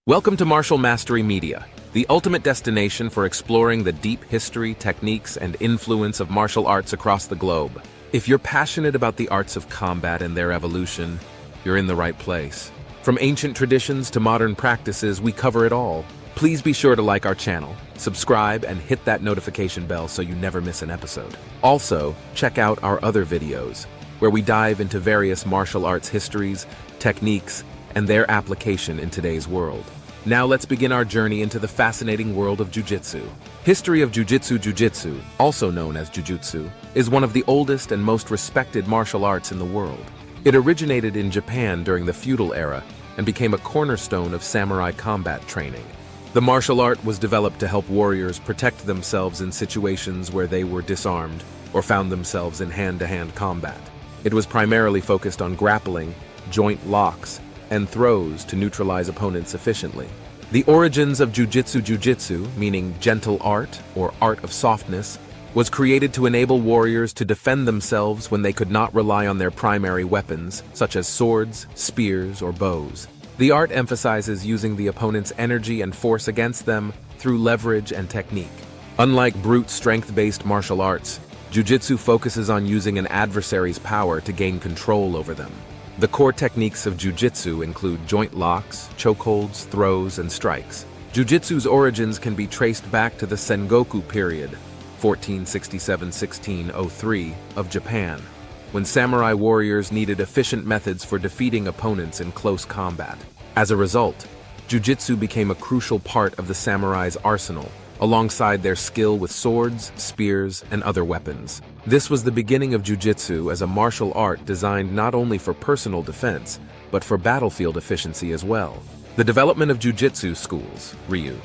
Welcome to Martial Mastery Media, the ultimate destination for exploring the deep history, techniques, and influence of martial arts across the globe. If you're passionate about the arts of combat and their evolution, you're in the right place. From ancient traditions to modern practices, we cover it all. Please be sure to like our channel, subscribe, and hit that notification bell so you never miss an episode. Also, check out our other videos, where we dive into various martial arts histories, techniques, and their application in today's world. Now let's begin our journey into the fascinating world of Jiu-Jitsu. History of Jujitsu, also known as Jujutsu, is one of the oldest and most respected martial arts in the world. It originated in Japan during the feudal era and became a cornerstone of samurai combat training. The martial art was developed to help warriors protect themselves in situations where they were disarmed or found themselves in hand-to-hand combat. It was primarily focused on grappling, joint locks, and throws to neutralize opponents efficiently. The origins of Jujitsu, meaning gentle art or art of softness, was created to enable warriors to defend themselves when they could not rely on their primary weapons, such as swords, spears, or bows. The art emphasizes using the opponent's energy and force against them through leverage and technique. Unlike brute strength-based martial arts, Jiu-Jitsu focuses on using an adversary's power to gain control over them. The core techniques of Jiu-Jitsu include joint locks, chokeholds, throws, and strikes. Jiu-Jitsu's origins can be traced back to the Sengoku period, 1467–1603, of Japan, when samurai warriors needed efficient methods for defeating opponents in close combat. As a result, Jiu-Jitsu became a crucial part of the samurai's arsenal, alongside their skill with swords, spears, and other weapons. This was the beginning of Jiu-Jitsu as a martial art designed not only for personal defense, but for battlefield efficiency as well. The development of Jiu-Jitsu schools, Ryu.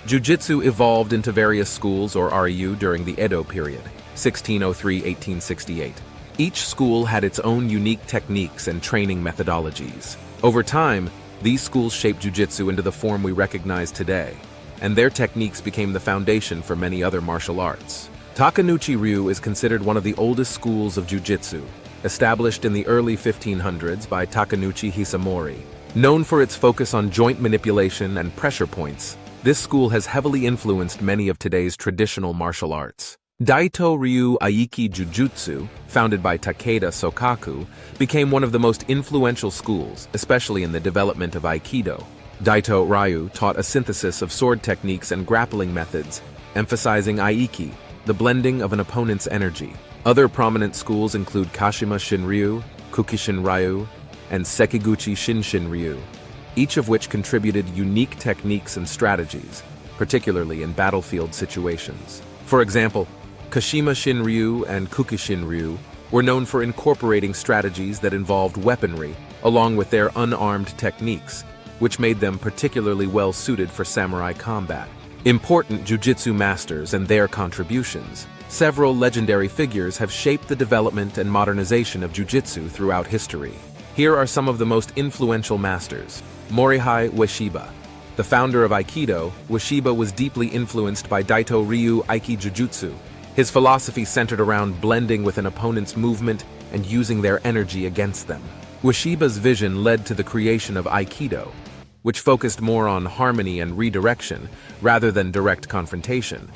Jiu-Jitsu evolved into various schools or Ryu during the Edo period, 1603–1868. Each school had its own unique techniques and training methodologies. Over time, these schools shaped Jiu-Jitsu into the form we recognize today, and their techniques became the foundation for many other martial arts. Takenouchi Ryu is considered one of the oldest schools of Jiu-Jitsu, established in the early 1500s by Takenouchi Hisamori. Known for its focus on joint manipulation and pressure points, this school has heavily influenced many of today's traditional martial arts. Daito Ryu Aiki Jujutsu, founded by Takeda Sokaku, became one of the most influential schools, especially in the development of Aikido. Daito Ryu taught a synthesis of sword techniques and grappling methods, emphasizing Aiki, the blending of an opponent's energy. Other prominent schools include Kashima Shinryu, Kukishin Ryu, and Sekiguchi Shinshin Ryu, each of which contributed unique techniques and strategies, particularly in battlefield situations. For example, Kashima Shinryu and Kukishin Ryu were known for incorporating strategies that involved weaponry, along with their unarmed techniques, which made them particularly well-suited for samurai combat. Important Jujitsu masters and their contributions. Several legendary figures have shaped the development and modernization of Jiu-Jitsu throughout history. Here are some of the most influential masters. Morihei Ueshiba. The founder of Aikido, Ueshiba was deeply influenced by Daito Ryu Aiki Jujutsu. His philosophy centered around blending with an opponent's movement and using their energy against them. Ueshiba's vision led to the creation of Aikido, which focused more on harmony and redirection rather than direct confrontation.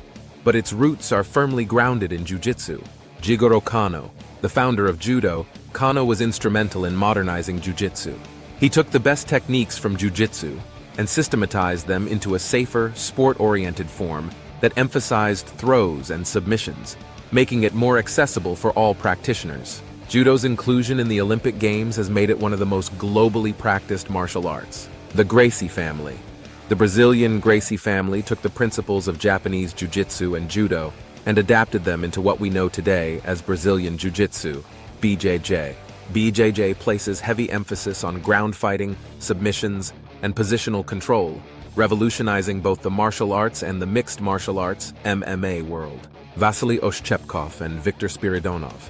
But its roots are firmly grounded in Jiu-Jitsu. Jigoro Kano, the founder of Judo, Kano was instrumental in modernizing Jiu-Jitsu. He took the best techniques from Jiu-Jitsu and systematized them into a safer, sport-oriented form that emphasized throws and submissions, making it more accessible for all practitioners. Judo's inclusion in the Olympic Games has made it one of the most globally practiced martial arts. The Gracie family. The Brazilian Gracie family took the principles of Japanese Jujitsu and Judo and adapted them into what we know today as Brazilian Jiu-Jitsu, BJJ. BJJ places heavy emphasis on ground fighting, submissions, and positional control, revolutionizing both the martial arts and the mixed martial arts MMA world. Vasily Oshchepkov and Viktor Spiridonov.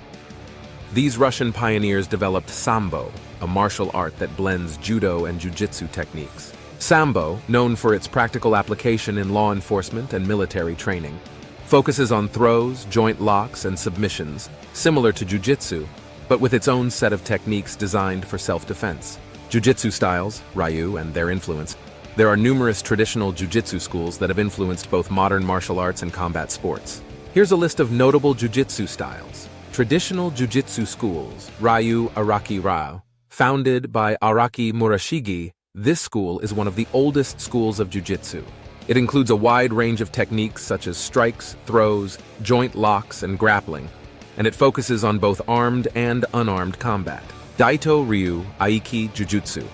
These Russian pioneers developed Sambo, a martial art that blends judo and jiu-jitsu techniques. Sambo, known for its practical application in law enforcement and military training, focuses on throws, joint locks, and submissions, similar to jiu-jitsu, but with its own set of techniques designed for self-defense. Jiu-jitsu styles, Ryu and their influence, There are numerous traditional Jujitsu schools that have influenced both modern martial arts and combat sports. Here's a list of notable Jujitsu styles. Traditional Jujitsu schools, Ryu Araki Rao. Founded by Araki Murashige, this school is one of the oldest schools of Jujitsu. It includes a wide range of techniques such as strikes, throws, joint locks, and grappling, and it focuses on both armed and unarmed combat. Daito Ryu Aiki Jujutsu.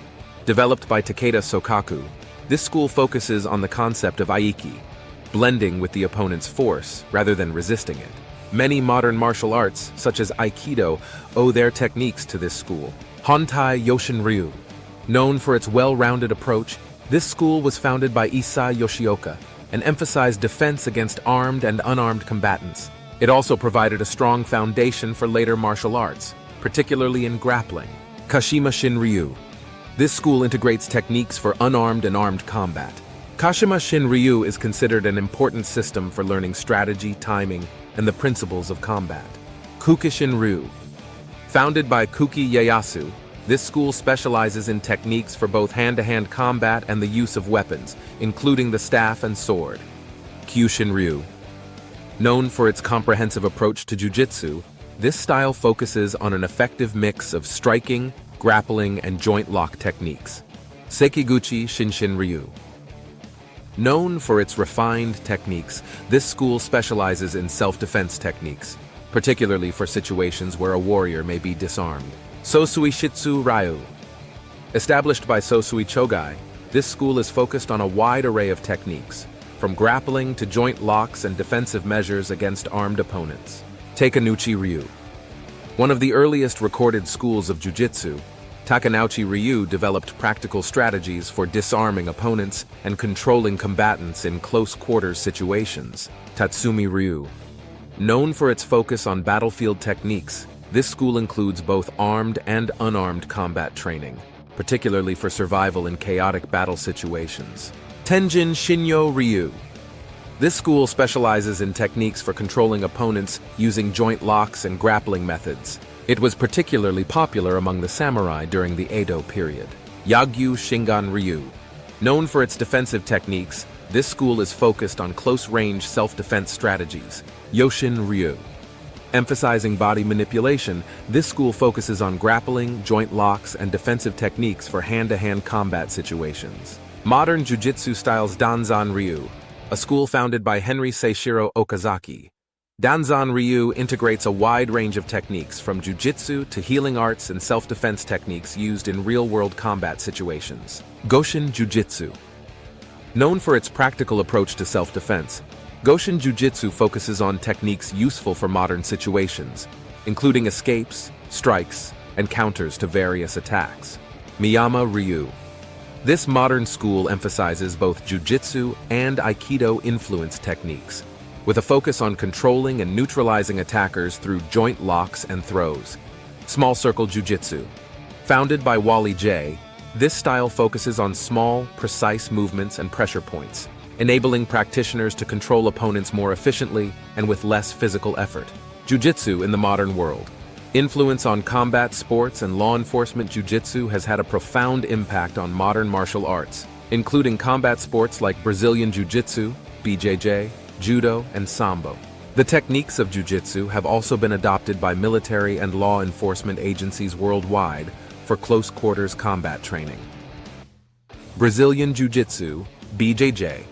Developed by Takeda Sokaku, this school focuses on the concept of Aiki, blending with the opponent's force rather than resisting it. Many modern martial arts, such as Aikido, owe their techniques to this school. Hontai Yoshin Ryu. Known for its well-rounded approach, this school was founded by Issei Yoshioka and emphasized defense against armed and unarmed combatants. It also provided a strong foundation for later martial arts, particularly in grappling. Kashima Shin Ryu. This school integrates techniques for unarmed and armed combat. Kashima Shin Ryu is considered an important system for learning strategy, timing, and the principles of combat. Kukishin Ryu. Founded by Kuki Ieyasu, this school specializes in techniques for both hand-to-hand combat and the use of weapons, including the staff and sword. Kyushin Ryu. Known for its comprehensive approach to jujitsu, this style focuses on an effective mix of striking, grappling, and joint lock techniques. Sekiguchi Shinshin Ryu. Known for its refined techniques, this school specializes in self-defense techniques, particularly for situations where a warrior may be disarmed. Sosui Shitsu Ryu. Established by Sosui Chogai, this school is focused on a wide array of techniques, from grappling to joint locks and defensive measures against armed opponents. Takenouchi Ryu. One of the earliest recorded schools of jujitsu, Takenouchi Ryu developed practical strategies for disarming opponents and controlling combatants in close-quarters situations. Tatsumi Ryu. Known for its focus on battlefield techniques, this school includes both armed and unarmed combat training, particularly for survival in chaotic battle situations. Tenjin Shinyo Ryu. This school specializes in techniques for controlling opponents using joint locks and grappling methods. It was particularly popular among the samurai during the Edo period. Yagyu Shingan Ryu. Known for its defensive techniques, this school is focused on close-range self-defense strategies. Yoshin Ryu. Emphasizing body manipulation, this school focuses on grappling, joint locks, and defensive techniques for hand-to-hand combat situations. Modern Jujitsu styles Danzan Ryu, a school founded by Henry Seishiro Okazaki. Danzan Ryu integrates a wide range of techniques from jujitsu to healing arts and self-defense techniques used in real-world combat situations. Goshin Jujitsu. Known for its practical approach to self-defense, Goshin Jujitsu focuses on techniques useful for modern situations, including escapes, strikes, and counters to various attacks. Miyama Ryu. This modern school emphasizes both jujitsu and aikido influence techniques, with a focus on controlling and neutralizing attackers through joint locks and throws. Small Circle Jujitsu. Founded by Wally J., this style focuses on small, precise movements and pressure points, enabling practitioners to control opponents more efficiently and with less physical effort. Jujitsu in the modern world. Influence on combat sports and law enforcement jujitsu has had a profound impact on modern martial arts, including combat sports like Brazilian Jiu-Jitsu, BJJ, Judo, and Sambo. The techniques of Jiu-Jitsu have also been adopted by military and law enforcement agencies worldwide for close-quarters combat training. Brazilian Jiu-Jitsu, BJJ.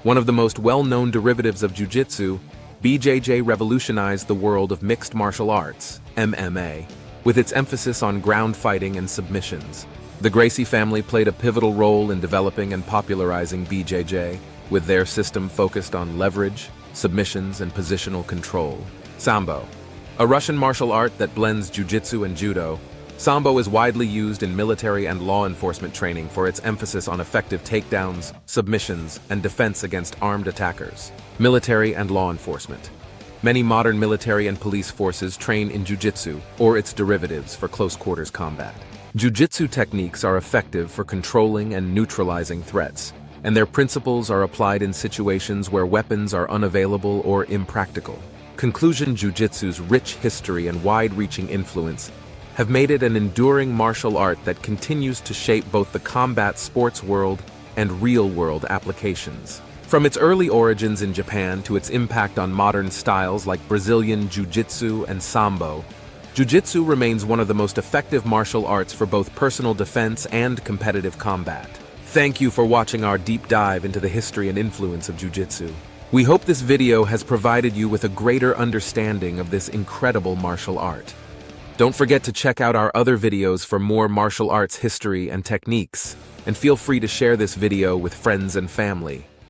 One of the most well-known derivatives of Jiu-Jitsu, BJJ revolutionized the world of mixed martial arts, MMA, with its emphasis on ground fighting and submissions. The Gracie family played a pivotal role in developing and popularizing BJJ, with their system focused on leverage, submissions, and positional control. Sambo. A Russian martial art that blends jiu-jitsu and judo, Sambo is widely used in military and law enforcement training for its emphasis on effective takedowns, submissions, and defense against armed attackers. Military and law enforcement. Many modern military and police forces train in jiu-jitsu or its derivatives for close-quarters combat. Jiu-jitsu techniques are effective for controlling and neutralizing threats, and their principles are applied in situations where weapons are unavailable or impractical. Conclusion: Jiu-Jitsu's rich history and wide-reaching influence have made it an enduring martial art that continues to shape both the combat sports world and real-world applications. From its early origins in Japan to its impact on modern styles like Brazilian Jiu-Jitsu and Sambo, Jiu-Jitsu remains one of the most effective martial arts for both personal defense and competitive combat. Thank you for watching our deep dive into the history and influence of Jiu-Jitsu. We hope this video has provided you with a greater understanding of this incredible martial art. Don't forget to check out our other videos for more martial arts history and techniques, and feel free to share this video with friends and family.